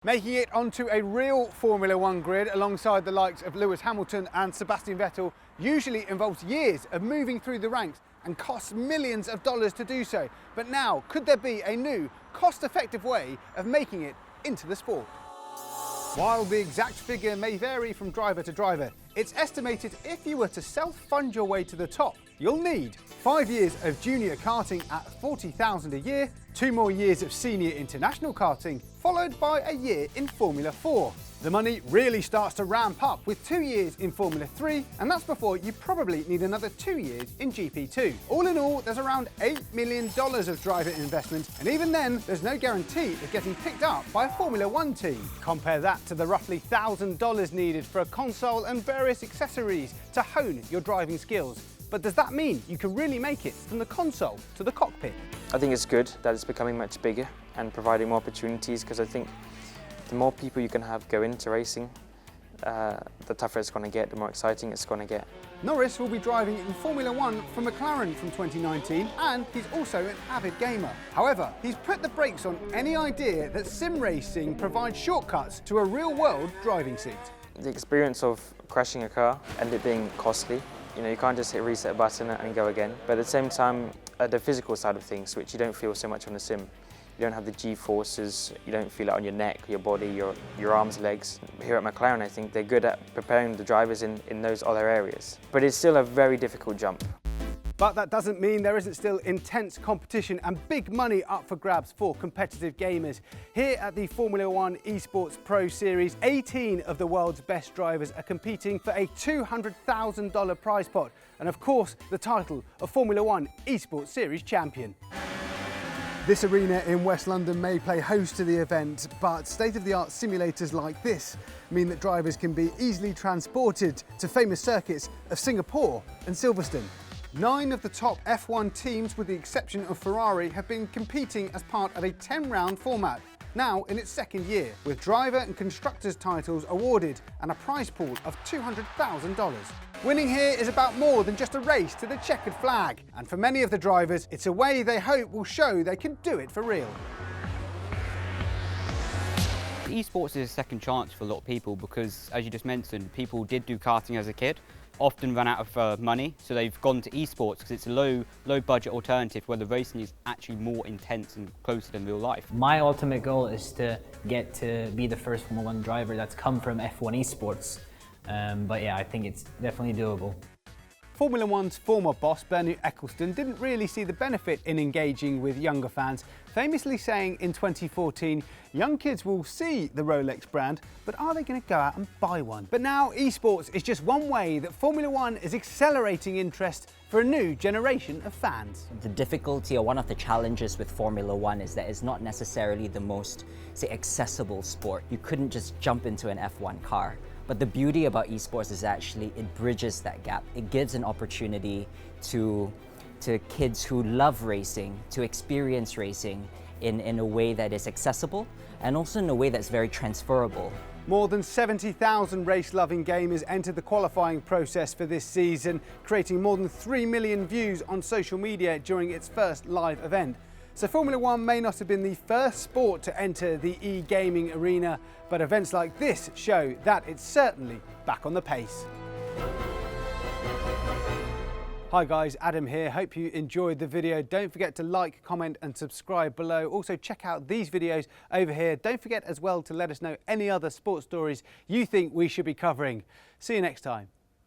Making it onto a real Formula One grid alongside the likes of Lewis Hamilton and Sebastian Vettel usually involves years of moving through the ranks and costs millions of dollars to do so. But now, could there be a new, cost-effective way of making it into the sport? While the exact figure may vary from driver to driver, it's estimated if you were to self-fund your way to the top, you'll need 5 years of junior karting at $40,000 a year, 2 more years of senior international karting, followed by a year in Formula 4. The money really starts to ramp up with 2 years in Formula 3, and that's before you probably need another 2 years in GP2. All in all, there's around $8 million of driver investment, and even then, there's no guarantee of getting picked up by a Formula 1 team. Compare that to the roughly $1,000 needed for a console and various accessories to hone your driving skills. But does that mean you can really make it from the console to the cockpit? I think it's good that it's becoming much bigger and providing more opportunities, because I think the more people you can have go into racing, the tougher it's going to get, the more exciting it's going to get. Norris will be driving in Formula 1 for McLaren from 2019, and he's also an avid gamer. However, he's put the brakes on any idea that sim racing provides shortcuts to a real-world driving seat. The experience of crashing a car and it being costly, you can't just hit reset button and go again. But at the same time, the physical side of things, which you don't feel so much on the sim. You don't have the G-forces, you don't feel it on your neck, your body, your arms, legs. Here at McLaren, I think they're good at preparing the drivers in those other areas. But it's still a very difficult jump. But that doesn't mean there isn't still intense competition and big money up for grabs for competitive gamers. Here at the Formula One Esports Pro Series, 18 of the world's best drivers are competing for a $200,000 prize pot, and of course, the title of Formula One Esports Series champion. This arena in West London may play host to the event, but state-of-the-art simulators like this mean that drivers can be easily transported to famous circuits of Singapore and Silverstone. 9 of the top F1 teams, with the exception of Ferrari, have been competing as part of a 10-round format, now in its second year, with driver and constructors titles awarded and a prize pool of $200,000. Winning here is about more than just a race to the checkered flag, and for many of the drivers, it's a way they hope will show they can do it for real. Esports is a second chance for a lot of people because, as you just mentioned, people did do karting as a kid, often run out of money, so they've gone to esports because it's a low budget alternative where the racing is actually more intense and closer than real life. My ultimate goal is to get to be the first Formula 1 driver that's come from F1 esports. But yeah, I think it's definitely doable. Formula One's former boss, Bernie Ecclestone, didn't really see the benefit in engaging with younger fans, famously saying in 2014, young kids will see the Rolex brand, but are they going to go out and buy one? But now esports is just one way that Formula One is accelerating interest for a new generation of fans. The difficulty, or one of the challenges with Formula One, is that it's not necessarily the most, say, accessible sport. You couldn't just jump into an F1 car. But the beauty about esports is actually it bridges that gap. It gives an opportunity to kids who love racing to experience racing in a way that is accessible and also in a way that's very transferable. More than 70,000 race-loving gamers entered the qualifying process for this season, creating more than 3 million views on social media during its first live event. So Formula One may not have been the first sport to enter the e-gaming arena, but events like this show that it's certainly back on the pace. Hi guys, Adam here. Hope you enjoyed the video. Don't forget to like, comment and subscribe below. Also check out these videos over here. Don't forget as well to let us know any other sports stories you think we should be covering. See you next time.